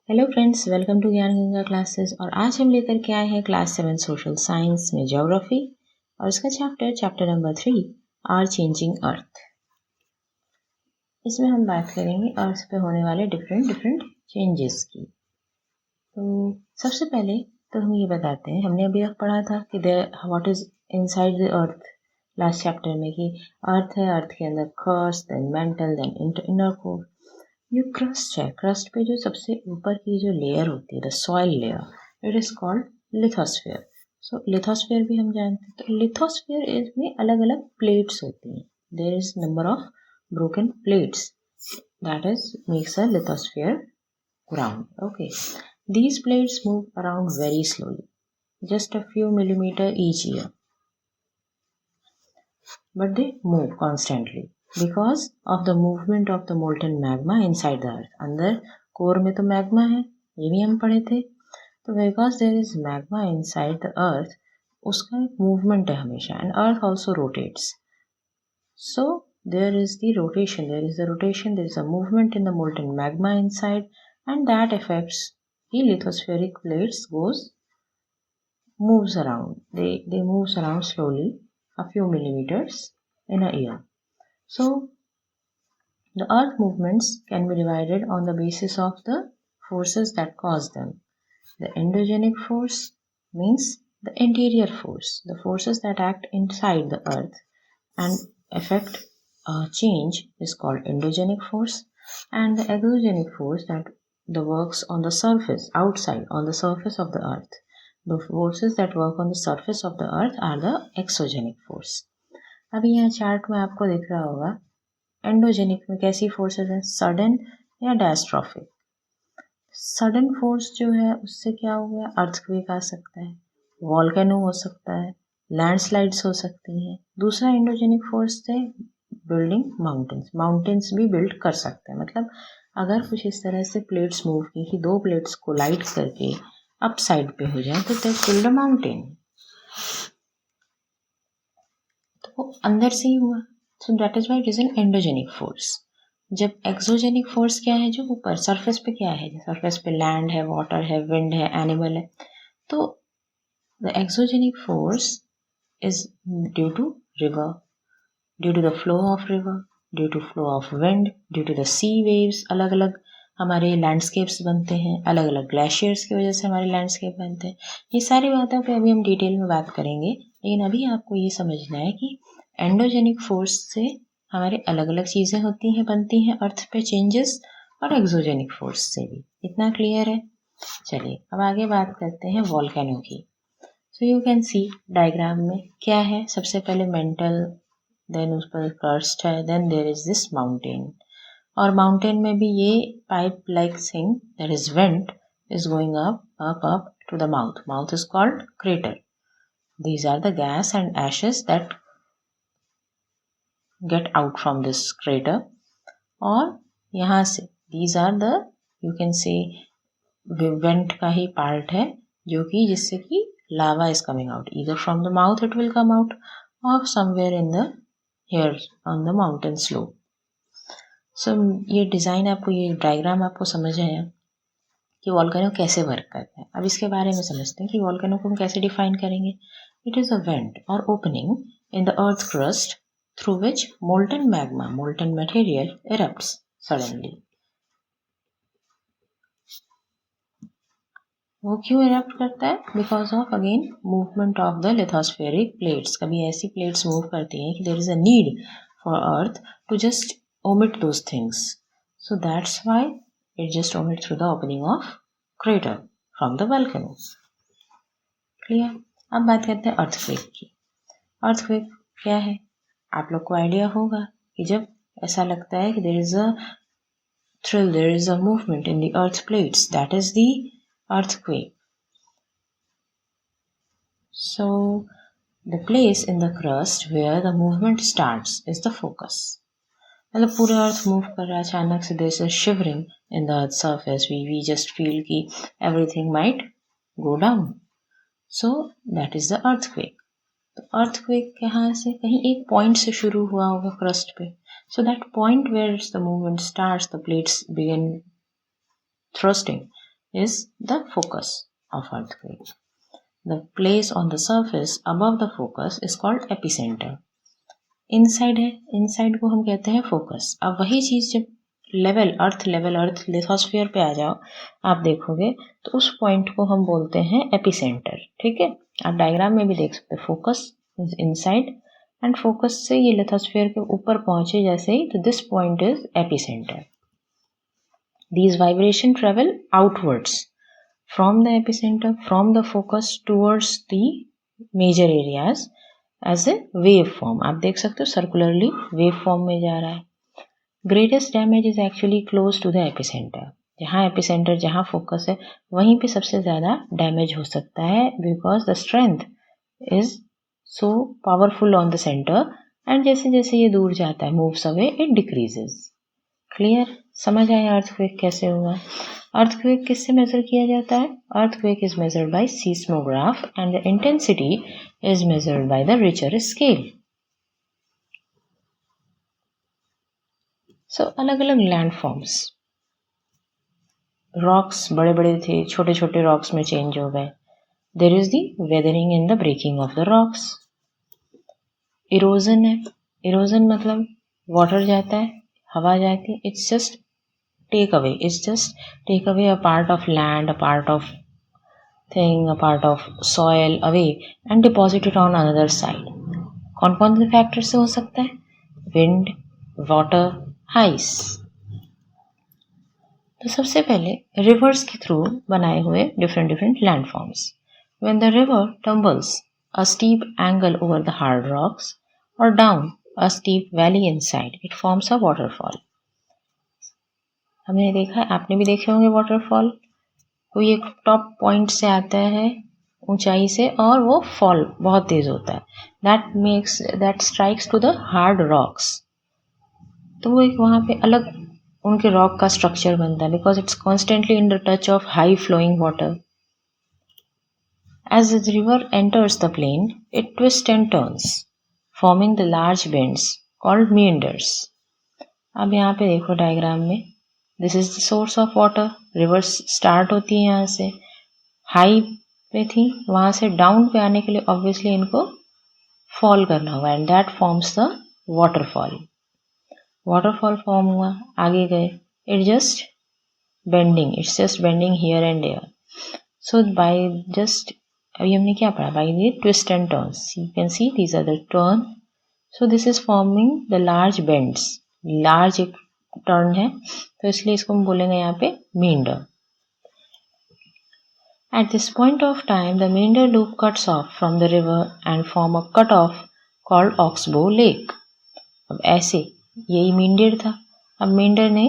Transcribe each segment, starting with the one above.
Hello friends, welcome to ज्ञान Ganga classes. और आज हम लेकर के आए हैं क्लास 7 सोशल साइंस में ज्योग्राफी और इसका chapter number 3 are changing earth. इसमें हम बात करेंगे अर्थ पे होने वाले डिफरेंट चेंजेस की। तो सबसे पहले तो हम ये बताते हैं, हमने अभी पढ़ा था कि what is inside the earth last chapter में, कि अर्थ है, अर्थ के अंदर crust, then mantle, then inner core. ये क्रस्ट है, क्रस्ट पे जो सबसे ऊपर की जो लेयर होती है, the soil layer, it is called lithosphere. So lithosphere भी हम जानते हैं। तो लिथोस्फीयर में अलग अलग प्लेट्स होती हैं। There is number of broken plates, that is makes a lithosphere ground. Okay, these plates move around very slowly, just a few millimeter each year, but they move constantly because of the movement of the molten magma inside the earth. अंदर core में तो magma है, ये भी हम पढ़े थे। तो because there is magma inside the earth, उसका एक मूवमेंट है हमेशा, and earth also rotates. So there is the rotation, there is a movement in the molten magma inside, and that affects the lithospheric plates moves around. They moves around slowly, a few millimeters in a year. So the earth movements can be divided on the basis of the forces that cause them. The endogenic force means the interior force, the forces that act inside the earth and affect a change is called endogenic force, and the exogenic force that the works on the surface, outside on the surface of the earth. The forces that work on the surface of the earth are the exogenic force. अभी यहाँ chart में आपको दिख रहा होगा, endogenic में कैसी forces हैं, सडन या डायस्ट्रॉफिक। सडन फोर्स जो है उससे क्या हो गया, अर्थक्वेक आ सकता है, वॉल्केनो हो सकता है, लैंडस्लाइड्स हो सकती हैं। दूसरा एंडोजेनिक फोर्स से बिल्डिंग माउंटेन्स भी बिल्ड कर सकते हैं। मतलब अगर कुछ इस तरह से प्लेट्स मूव की कि दो प्लेट्स कोलाइड करके अप साइड पे हो जाए तो दैट बिल्ड अ माउंटेन। तो वो अंदर से ही हुआ, सो that is why it is an endogenic force. जब एक्सोजेनिक फोर्स क्या है, जो ऊपर सरफेस पे क्या है, सरफेस पे लैंड है, वाटर है, विंड है, एनिमल है। तो the exogenic force is due to river, due to the flow of river, due to flow of wind, due to the sea waves. अलग अलग हमारे लैंडस्केप्स बनते हैं, अलग अलग ग्लेशियर्स की वजह से हमारे लैंडस्केप बनते हैं। ये सारी बातों पे अभी हम डिटेल में बात करेंगे, लेकिन अभी आपको ये समझना है कि एंडोजेनिक फोर्स से हमारे अलग अलग चीज़ें होती हैं, बनती हैं अर्थ पे चेंजेस, और एक्सोजेनिक फोर्स से भी। इतना क्लियर है? चलिए अब आगे बात करते हैं वॉल्केनो की। So you can C diagram में क्या है, सबसे पहले मेंटल, देन उस पर कर्स्ट है, then there is this mountain. और माउंटेन में भी ये pipe like thing that is vent is going up to the mouth. Mouth is called crater. These are the gas and ashes that get out from this crater. और यहाँ से these are the, you can say, vent का ही part है, जो कि जिससे कि lava is coming out, either from the mouth it will come out or somewhere in the here on the mountain slope. So ये डिज़ाइन आपको, ये डायग्राम आपको समझ आया कि वॉल्केनो कैसे वर्क करता है। अब इसके बारे में समझते हैं कि वॉल्केनो को हम कैसे डिफाइन करेंगे। इट इज़ अ वेंट और opening in the earth crust through which molten magma, molten material erupts suddenly. वो क्यों इरप्ट करता है? Because of again movement of the lithospheric plates. कभी ऐसी प्लेट्स मूव करती हैं कि there is a need for earth to just omit those things. So that's why it just omit through the opening of crater from the volcano. Clear? अब बात करते हैं earthquake की। अर्थक्वेक क्या है? आप लोग को आइडिया होगा कि जब ऐसा लगता है कि there is a thrill, there is a movement in the earth plates, that is the earthquake. So the place in the crust where the movement starts is the focus. मतलब पूरे अर्थ मूव कर रहा है, अचानक से there is a shivering in the earth surface, we just feel कि everything might go down, so that is the earthquake. तो earthquake यहाँ से कहीं एक पॉइंट से शुरू हुआ होगा क्रस्ट पे, so that point where the movement starts, the plates begin thrusting, is the focus of earthquake. The place on the surface above the focus is called epicenter. Inside है, इनसाइड को हम कहते हैं फोकस. अब वही चीज जब लेवल अर्थ lithosphere पे आ जाओ, आप देखोगे तो उस पॉइंट को हम बोलते हैं एपिसेंटर. ठीक है, आप डायग्राम में भी देख सकते हैं. Focus is inside and focus से ये लिथोस्फीयर के ऊपर पहुंचे जैसे ही, तो this point is epicentre. These vibration travel outwards from the epicenter, from the focus towards the major areas as a wave form. आप देख सकते हो सर्कुलरली वेव फॉर्म में जा रहा है. Greatest damage is actually close to the epicentre. जहाँ epicentre, जहाँ फोकस है, वहीं पे सबसे ज़्यादा डैमेज हो सकता है, because the strength is so powerful on the centre, and जैसे जैसे ये दूर जाता है, moves away, it decreases. Clear? समझ आया अर्थक्वेक कैसे हुआ? अर्थक्वेक किससे मेजर किया जाता है? Earthquake is measured by seismograph and the intensity is measured by the Richter scale. So अलग अलग लैंडफॉर्म्स. रॉक्स बड़े बड़े थे, छोटे छोटे रॉक्स में चेंज हो गए. There is the weathering in the breaking of the rocks. Erosion है. इरोजन मतलब वाटर जाता है, हवा जाती है. It's just take away, a part of land, a part of thing, a part of soil away and deposit it on another side. कौन कौन से फैक्टर से हो सकता है? Wind, water, ice. तो सबसे पहले रिवर्स के थ्रू बनाए हुए different different landforms. When the river tumbles a steep angle over the hard rocks और down a steep valley inside, it forms a waterfall. हमने देखा, आपने भी देखे होंगे वाटरफॉल. कोई एक टॉप पॉइंट से आता है ऊंचाई से और वो फॉल बहुत तेज होता है. That strikes to the hard rocks. तो वो एक वहाँ पे अलग उनके रॉक का स्ट्रक्चर बनता है, because it's constantly in the touch of high flowing water. As the river enters the plain, it twist and turns, forming the large bends called meanders. अब यहाँ पे देखो डायग्राम में, this is the source of water. Rivers start होती है यहाँ से, high पे थी, वहां से डाउन पे आने के लिए ऑब्वियसली इनको फॉल करना होगा, and that forms the waterfall. Waterfall form हुआ, आगे गए, it's just bending here and there. So by just, अभी हमने क्या पढ़ा? By the twist and turns. You can see these are the turn. So this is forming the large bends. Large एक turn है, तो इसलिए इसको हम बोलेंगे यहाँ पे मींडर. At this point of time, the meander loop cuts off from the river and form a cut-off called Oxbow Lake. अब ऐसे यही मींडर था, अब मींडर ने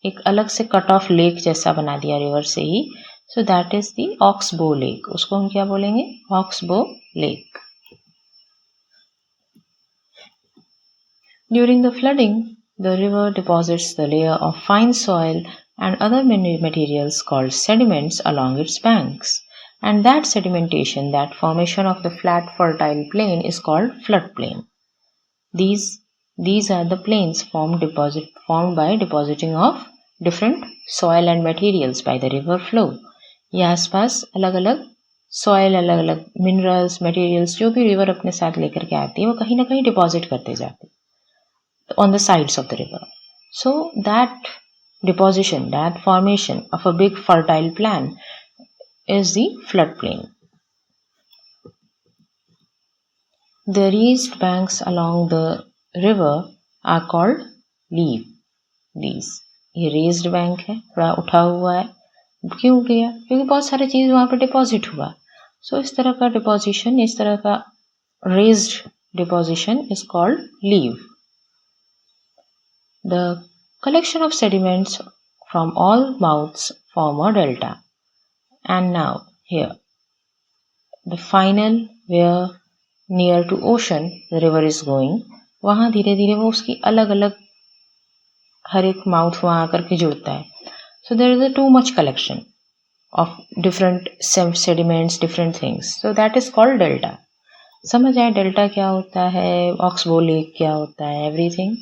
एक अलग से कट ऑफ लेक जैसा बना दिया रिवर से ही. So that is the oxbow lake. उसको हम क्या बोलेंगे? Oxbow lake. During the flooding, the river deposits the layer of fine soil and other materials called sediments along its banks, and that sedimentation, that formation of the flat fertile plain, is called floodplain. These are the plains formed by depositing of different soil and materials by the river flow. ये आसपास अलग अलग soil, अलग अलग minerals, materials जो भी river अपने साथ लेकर के आती है, वो कहीं ना कहीं डिपॉजिट करते जाते हैं on the sides of the river. So that deposition, that formation of a big fertile plain is the floodplain. The raised banks along the river are called leaves. ये raised bank है, थोड़ा उठा हुआ है. क्यों किया? क्योंकि बहुत सारी चीज वहां पे डिपॉजिट हुआ. So इस तरह का डिपोजिशन, इस तरह का raised deposition is called leaf. The collection of sediments from all mouths form a delta. And now here, the final where near to ocean the river is going, वहाँ धीरे धीरे वो उसकी अलग अलग हर एक माउथ वहाँ आकर के जुड़ता है. So there is a too much collection of different sediments, different things. So that is called delta. समझ आए डेल्टा क्या होता है, ऑक्सबो लेक क्या होता है, एवरीथिंग.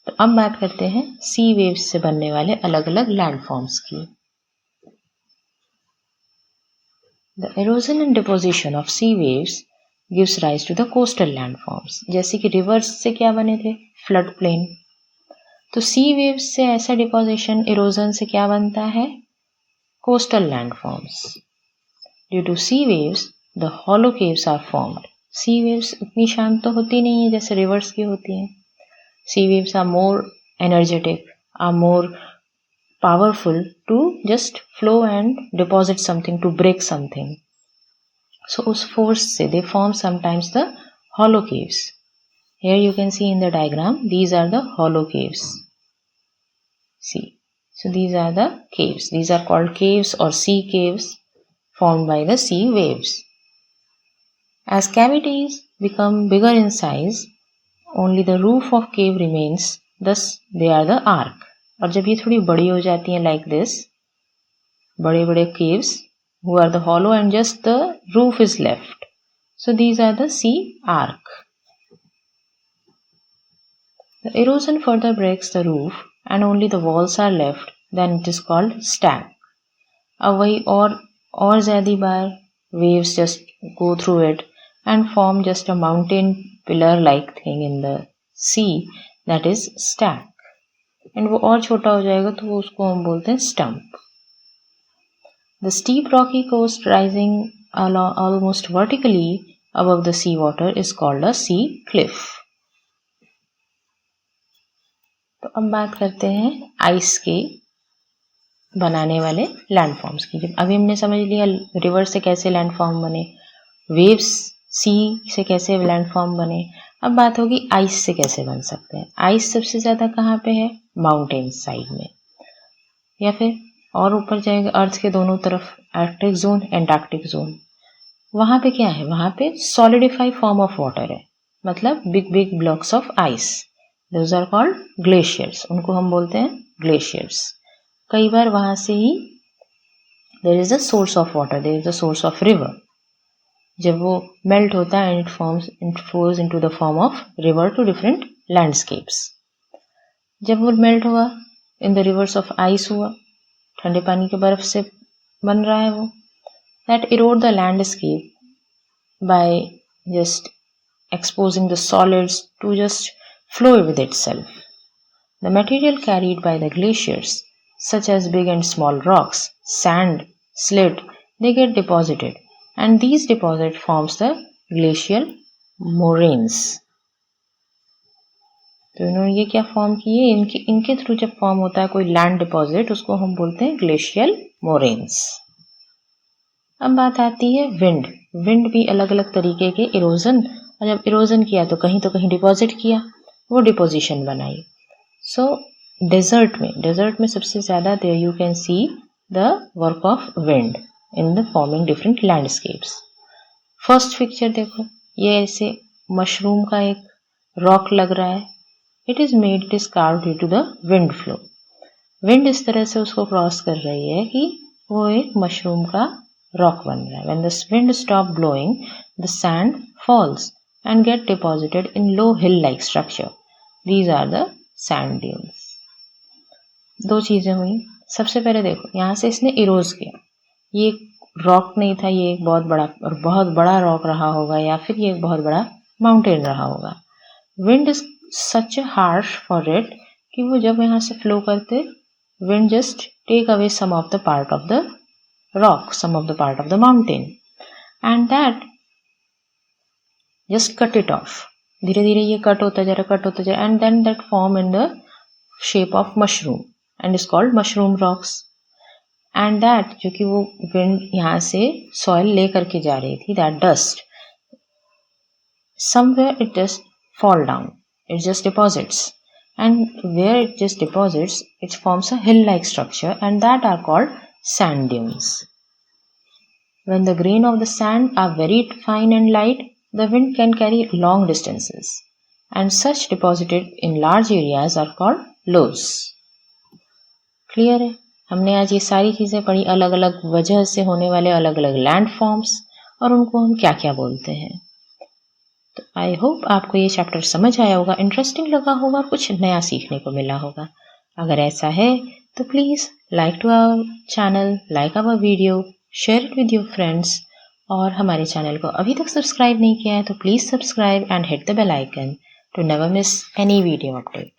तो अब बात करते हैं सी वेव्स से बनने वाले अलग अलग लैंडफॉर्म्स की. The erosion and deposition of sea waves gives rise to the coastal landforms. जैसे कि रिवर्स से क्या बने थे? Flood plain. तो सी वेव्स से ऐसा डिपोजिशन इरोजन से क्या बनता है? Coastal landforms. Due to sea waves the hollow caves are formed. Sea waves इतनी शांत तो होती नहीं है जैसे रिवर्स की होती हैं. Sea waves are more energetic, are more powerful to just flow and deposit something, to break something. So उस force से they form sometimes the hollow caves. Here you can see in the diagram, these are the hollow caves. See, so these are the caves. These are called caves or sea caves formed by the sea waves. As cavities become bigger in size, only the roof of cave remains. Thus they are the arc. और जब ये थोड़ी बड़ी हो जाती हैं like this, बड़े बड़े caves who are the hollow and just the roof is left. So these are the sea arc. The erosion further breaks the roof and only the walls are left. Then it is called stack. अब वही और ज़्यादा बार waves just go through it and form just a mountain pillar like thing in the sea, that is stack. And वो और छोटा हो जाएगा तो वो उसको हम बोलते हैं stump. The steep rocky coast rising almost vertically above the sea water is called a sea cliff. तो अब बात करते हैं आइस के बनाने वाले लैंडफॉर्म्स की. जब अभी हमने समझ लिया रिवर से कैसे लैंडफॉर्म बने, वेव्स सी से कैसे लैंडफॉर्म बने, अब बात होगी आइस से कैसे बन सकते हैं. आइस सबसे ज़्यादा कहाँ पे है? माउंटेन साइड में, या फिर और ऊपर जाएगा अर्थ के दोनों तरफ, आर्कटिक जोन, एंटार्क्टिक जोन. वहाँ पे क्या है? वहाँ पे सॉलिडिफाई फॉर्म ऑफ वाटर है, मतलब big big blocks of ice. Those are called glaciers. उनको हम बोलते हैं ग्लेशियर्स. कई बार वहाँ से ही there is a source of water, there is a source of river. जब वो मेल्ट होता है and it flows into the form of river to different landscapes. जब वो मेल्ट हुआ in the rivers of ice हुआ, ठंडे पानी के बर्फ से बन रहा है वो, that Erode the landscape by just exposing the solids to just flow with itself. The material carried by the glaciers, such as big and small rocks, sand, silt, they get deposited, and these deposit forms the glacial moraines. तो इन्होंने ये क्या form किए? इनके through जब form होता है कोई लैंड डिपॉजिट, उसको हम बोलते हैं ग्लेशियल मोरेन्स. अब बात आती है विंड. विंड भी अलग अलग तरीके के इरोजन, और जब इरोजन किया तो कहीं डिपॉजिट किया, वो डिपोजिशन बनाई. सो डेजर्ट में सबसे ज़्यादा there you can see the work of wind in the forming different landscapes. First picture देखो, ये ऐसे मशरूम का एक रॉक लग रहा है. It is made, it is carved due to the wind flow. Wind इस तरह से उसको क्रॉस कर रही है कि वो एक मशरूम का रॉक बन रहा है. When the wind stop blowing, the sand falls and get deposited in low hill-like structure. These are the sand dunes. दो चीजें हुई. सबसे पहले देखो, यहाँ से इसने इरोज किया. ये रॉक नहीं था, ये एक बहुत बड़ा रॉक रहा होगा, या फिर ये एक बहुत बड़ा माउंटेन रहा होगा. Wind is such harsh for it कि वो जब यहाँ से फ्लो करते, wind just take away some of the part of the rock, some of the part of the mountain, and that just cut it off. धीरे धीरे ये cut होता जा रहा, and then that form in the shape of mushroom and is called mushroom rocks. And that जो कि वो wind यहाँ से soil ले करके जा रही थी, that dust somewhere it just fall down, it just deposits, and where it just deposits, it forms a hill-like structure, and that are called sand dunes. When the grain of the sand are very fine and light, the wind can carry long distances, and such deposited in large areas are called lows. Clear है? हमने आज ये सारी चीज़ें पढ़ी, अलग अलग वजह से होने वाले अलग अलग लैंड फॉर्म्स, और उनको हम क्या क्या बोलते हैं. तो आई होप आपको ये चैप्टर समझ आया होगा, इंटरेस्टिंग लगा होगा, कुछ नया सीखने को मिला होगा. अगर ऐसा है तो please like to our channel, like our video, share it with your friends. और हमारे चैनल को अभी तक सब्सक्राइब नहीं किया है तो please subscribe and hit the bell icon to never miss any video update.